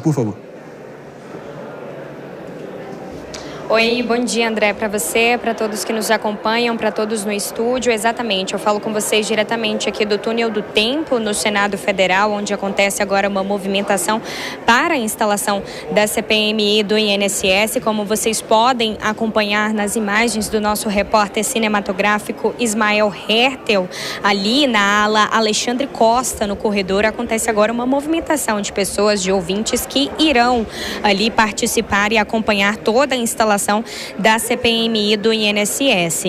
Por favor. Oi, bom dia, André, para você, para todos que nos acompanham, para todos no estúdio. Exatamente, eu falo com vocês diretamente aqui do Túnel do Tempo, no Senado Federal, onde acontece agora uma movimentação para a instalação da CPMI do INSS. Como vocês podem acompanhar nas imagens do nosso repórter cinematográfico Ismael Hertel, ali na ala Alexandre Costa, no corredor, acontece agora uma movimentação de pessoas, de ouvintes que irão ali participar e acompanhar toda a instalação da CPMI do INSS.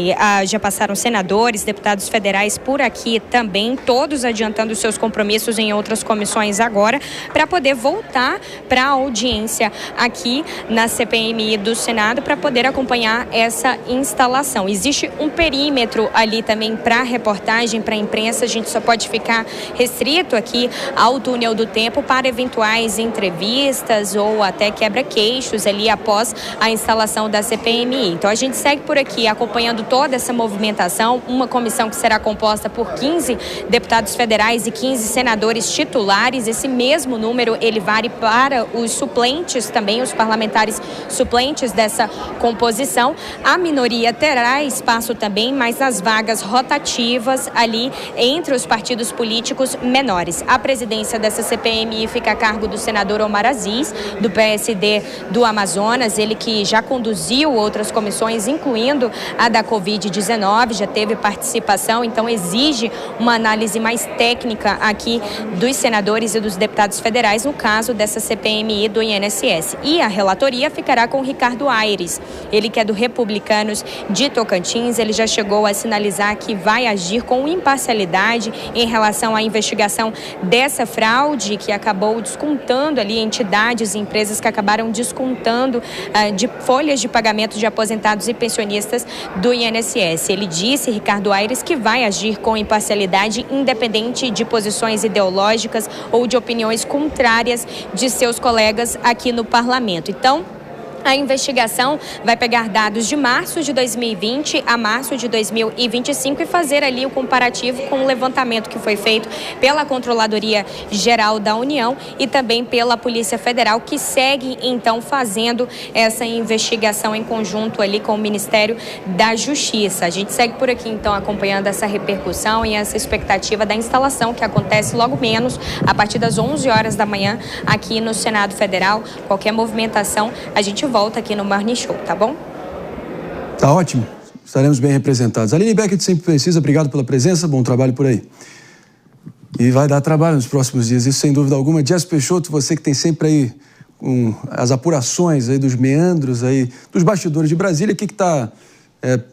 Já passaram senadores, deputados federais por aqui também, todos adiantando seus compromissos em outras comissões agora, para poder voltar para a audiência aqui na CPMI do Senado para poder acompanhar essa instalação. Existe um perímetro ali também para reportagem, para a imprensa. A gente só pode ficar restrito aqui ao Túnel do Tempo para eventuais entrevistas ou até quebra-queixos ali após a instalação da CPMI. Então a gente segue por aqui acompanhando toda essa movimentação, uma comissão que será composta por 15 deputados federais e 15 senadores titulares. Esse mesmo número ele vale para os suplentes também, os parlamentares suplentes dessa composição. A minoria terá espaço também, mas nas vagas rotativas ali entre os partidos políticos menores. A presidência dessa CPMI fica a cargo do senador Omar Aziz, do PSD do Amazonas, ele que já conduziu outras comissões, incluindo a da Covid-19, já teve participação, então exige uma análise mais técnica aqui dos senadores e dos deputados federais, no caso dessa CPMI do INSS. E a relatoria ficará com Ricardo Aires, ele que é do Republicanos de Tocantins. Ele já chegou a sinalizar que vai agir com imparcialidade em relação à investigação dessa fraude que acabou descontando ali entidades e empresas que acabaram descontando de folhas de pagamento de aposentados e pensionistas do INSS. Ele disse, Ricardo Aires, que vai agir com imparcialidade, independente de posições ideológicas ou de opiniões contrárias de seus colegas aqui no parlamento. Então, a investigação vai pegar dados de março de 2020 a março de 2025 e fazer ali o comparativo com o levantamento que foi feito pela Controladoria Geral da União e também pela Polícia Federal, que segue então fazendo essa investigação em conjunto ali com o Ministério da Justiça. A gente segue por aqui então acompanhando essa repercussão e essa expectativa da instalação que acontece logo menos a partir das 11 horas da manhã aqui no Senado Federal. Qualquer movimentação, a gente volta aqui no Morning Show, tá bom? Tá ótimo. Estaremos bem representados. Aline Beckett sempre precisa. Obrigado pela presença. Bom trabalho por aí. E vai dar trabalho nos próximos dias, isso sem dúvida alguma. Jess Peixoto, você que tem sempre aí as apurações aí dos meandros aí, dos bastidores de Brasília, o que está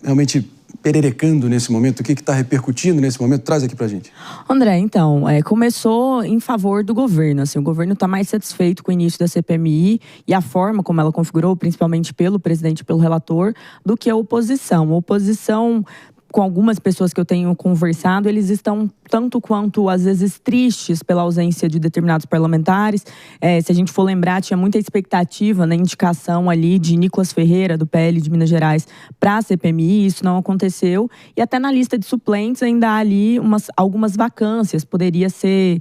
realmente pererecando nesse momento, o que está repercutindo nesse momento? Traz aqui pra gente. André, então, começou em favor do governo, assim, o governo está mais satisfeito com o início da CPMI e a forma como ela configurou, principalmente pelo presidente e pelo relator, do que a oposição. A oposição, com algumas pessoas que eu tenho conversado, eles estão tanto quanto, às vezes, tristes pela ausência de determinados parlamentares. Se a gente for lembrar, tinha muita expectativa na indicação ali de Nicolas Ferreira, do PL de Minas Gerais, para a CPMI. Isso não aconteceu. E até na lista de suplentes ainda há ali algumas vacâncias, poderia ser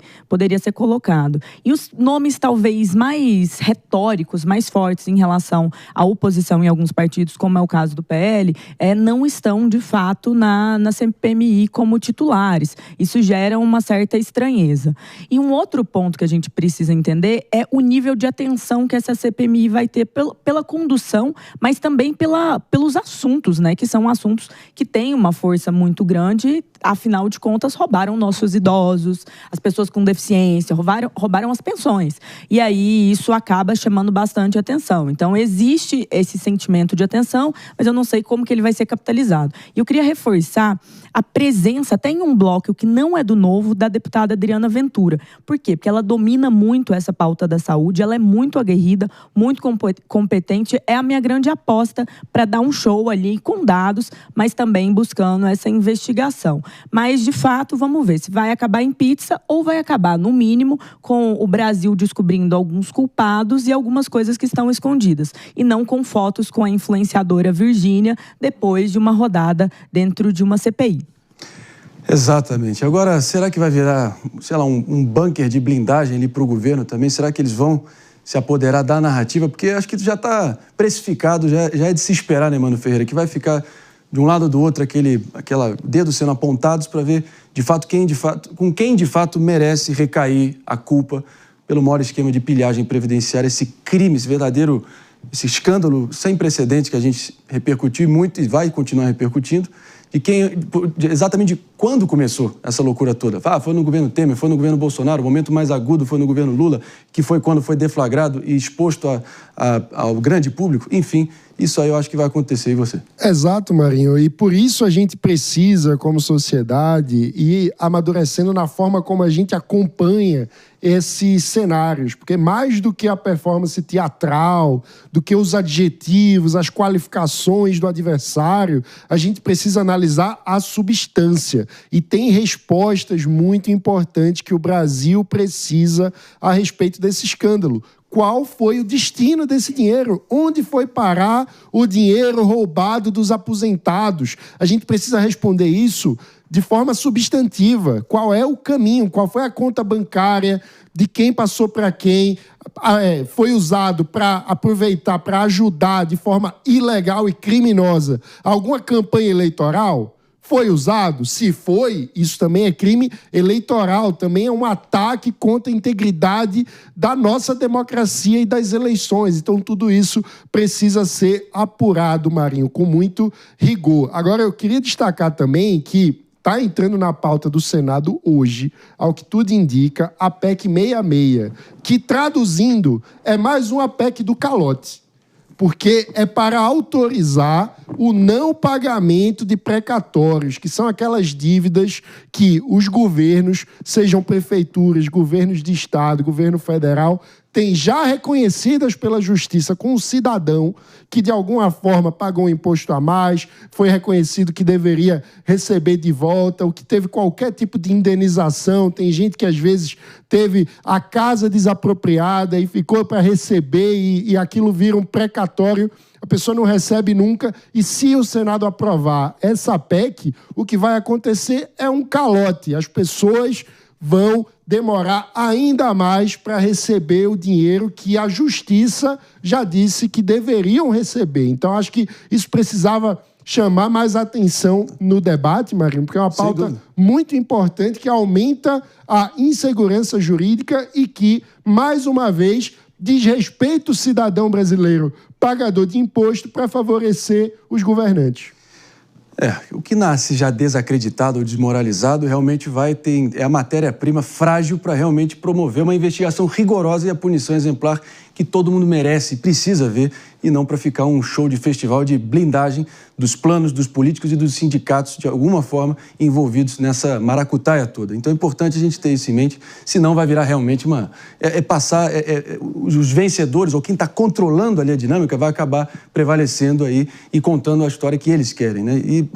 colocado. E os nomes talvez mais retóricos, mais fortes em relação à oposição em alguns partidos, como é o caso do PL, não estão, de fato, na CPMI como titulares. Isso gera uma certa estranheza. E um outro ponto que a gente precisa entender é o nível de atenção que essa CPMI vai ter pela condução, mas também pelos assuntos, né? Que são assuntos que têm uma força muito grande. Afinal de contas, roubaram nossos idosos, as pessoas com deficiência, roubaram as pensões. E aí isso acaba chamando bastante atenção. Então existe esse sentimento de atenção, mas eu não sei como que ele vai ser capitalizado. E eu queria reforçar a presença, até em um bloco que não é do Novo, da deputada Adriana Ventura. Por quê? Porque ela domina muito essa pauta da saúde, ela é muito aguerrida, muito competente, é a minha grande aposta para dar um show ali com dados, mas também buscando essa investigação. Mas, de fato, vamos ver se vai acabar em pizza ou vai acabar, no mínimo, com o Brasil descobrindo alguns culpados e algumas coisas que estão escondidas. E não com fotos com a influenciadora Virgínia depois de uma rodada dentro de uma CPI. Exatamente. Agora, será que vai virar, sei lá, um bunker de blindagem ali para o governo também? Será que eles vão se apoderar da narrativa, porque acho que já está precificado, já é de se esperar, né, Mano Ferreira, que vai ficar de um lado ou do outro aquela dedos sendo apontados para ver com quem de fato merece recair a culpa pelo maior esquema de pilhagem previdenciária, esse crime, esse escândalo sem precedente que a gente repercutiu muito e vai continuar repercutindo, exatamente de quando começou essa loucura toda. Foi no governo Temer, foi no governo Bolsonaro, o momento mais agudo foi no governo Lula, que foi quando foi deflagrado e exposto ao grande público. Enfim, isso aí eu acho que vai acontecer. E você? Exato, Marinho. E por isso a gente precisa, como sociedade, ir amadurecendo na forma como a gente acompanha esses cenários. Porque mais do que a performance teatral, do que os adjetivos, as qualificações do adversário, a gente precisa analisar a substância. E tem respostas muito importantes que o Brasil precisa a respeito desse escândalo. Qual foi o destino desse dinheiro? Onde foi parar o dinheiro roubado dos aposentados? A gente precisa responder isso de forma substantiva. Qual é o caminho? Qual foi a conta bancária? De quem passou para quem? Foi usado para aproveitar, para ajudar de forma ilegal e criminosa alguma campanha eleitoral? Foi usado? Se foi, isso também é crime eleitoral, também é um ataque contra a integridade da nossa democracia e das eleições. Então, tudo isso precisa ser apurado, Marinho, com muito rigor. Agora, eu queria destacar também que está entrando na pauta do Senado hoje, ao que tudo indica, a PEC 66, que, traduzindo, é mais uma PEC do calote. Porque é para autorizar o não pagamento de precatórios, que são aquelas dívidas que os governos, sejam prefeituras, governos de estado, governo federal, têm já reconhecidas pela justiça com um cidadão que de alguma forma pagou um imposto a mais, foi reconhecido que deveria receber de volta, ou que teve qualquer tipo de indenização. Tem gente que às vezes teve a casa desapropriada e ficou para receber e aquilo vira um precatório. A pessoa não recebe nunca, e se o Senado aprovar essa PEC, o que vai acontecer é um calote. As pessoas vão demorar ainda mais para receber o dinheiro que a Justiça já disse que deveriam receber. Então, acho que isso precisava chamar mais atenção no debate, Marinho, porque é uma pauta muito importante que aumenta a insegurança jurídica e que, mais uma vez, desrespeita o cidadão brasileiro pagador de imposto para favorecer os governantes. O que nasce já desacreditado ou desmoralizado realmente é a matéria-prima frágil para realmente promover uma investigação rigorosa e a punição exemplar que todo mundo merece e precisa ver, e não para ficar um show de festival de blindagem dos planos dos políticos e dos sindicatos, de alguma forma, envolvidos nessa maracutaia toda. Então é importante a gente ter isso em mente, senão vai virar realmente os vencedores, ou quem está controlando ali a dinâmica, vai acabar prevalecendo aí e contando a história que eles querem, né? E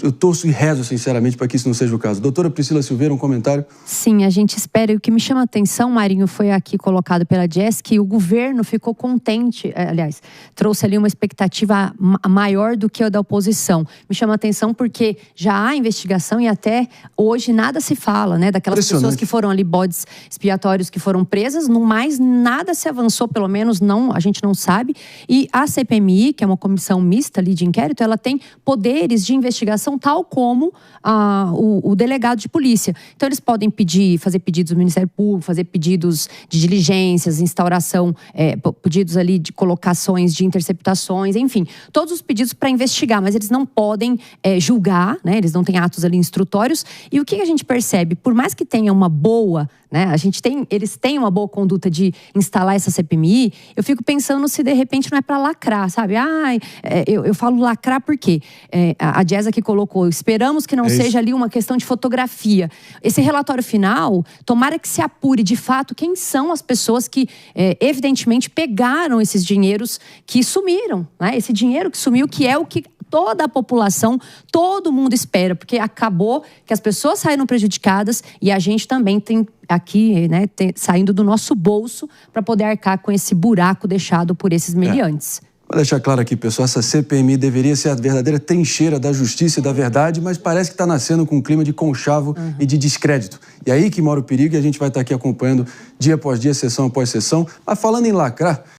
eu torço e rezo, sinceramente, para que isso não seja o caso. Doutora Priscila Silveira, um comentário? Sim, a gente espera. E o que me chama a atenção, Marinho, foi aqui colocado pela Jess, que o governo ficou contente, aliás, trouxe ali uma expectativa maior do que a da oposição. Me chama a atenção porque já há investigação e até hoje nada se fala, né? Daquelas pessoas que foram ali, bodes expiatórios que foram presas, no mais nada se avançou, pelo menos a gente não sabe. E a CPMI, que é uma comissão mista ali de inquérito, ela tem poderes de investigação tal como o delegado de polícia. Então eles podem fazer pedidos do Ministério Público, fazer pedidos de diligências, instauração, pedidos ali de colocações de interceptações, enfim, todos os pedidos para investigar, mas eles não podem julgar, né? Eles não têm atos ali instrutórios. E o que a gente percebe? Por mais que tenha uma boa, né? Eles têm uma boa conduta de instalar essa CPMI, eu fico pensando se de repente não é para lacrar, sabe? Eu falo lacrar porque a Jess aqui colocou, esperamos que não seja ali uma questão de fotografia. Esse relatório final, tomara que se apure de fato quem são as pessoas que evidentemente pegaram esses dinheiros que sumiram, né? Esse dinheiro que sumiu, que é o que toda a população, todo mundo espera, porque acabou que as pessoas saíram prejudicadas e a gente também tem aqui, né, saindo do nosso bolso para poder arcar com esse buraco deixado por esses meliantes. Vou deixar claro aqui, pessoal, essa CPMI deveria ser a verdadeira trincheira da justiça e da verdade, mas parece que está nascendo com um clima de conchavo e de descrédito. E aí que mora o perigo, e a gente vai estar aqui acompanhando dia após dia, sessão após sessão. Mas falando em lacrar,